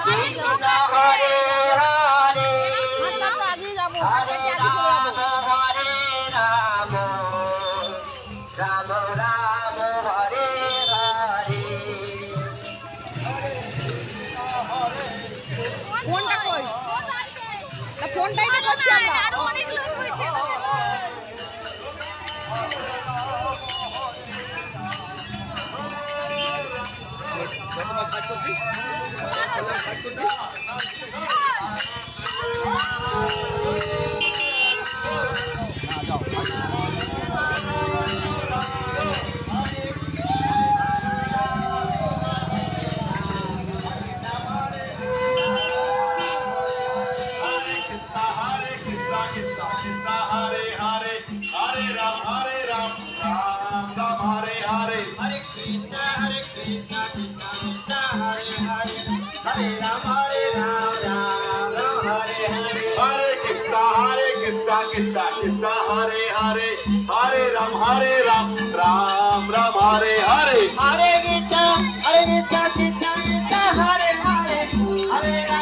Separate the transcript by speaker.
Speaker 1: যাচ্ছি।
Speaker 2: হরে হরে
Speaker 1: হাঁটতে হাঁটতে আজই যাবো,
Speaker 2: হরে
Speaker 1: হাঁটতে হাঁটতে আজই চলে যাবো।
Speaker 2: রাম হরে রাম রাম রাম হরে হরে।
Speaker 1: ফোনটা কই? তা ফোনটাই তো করছি আমরা।
Speaker 3: Hare Hare, Hare Ram, Ram Ram, Hare Hare,
Speaker 2: Hare Krishna, Krishna Krishna, Hare Hare, Hare Ram, Ram Ram, Hare Hare.
Speaker 3: Hare Krishna, Krishna Krishna, Hare Hare, Hare Ram, Ram Ram, Hare Hare.
Speaker 2: Hare Krishna, Krishna Krishna, Hare Hare, Hare Ram,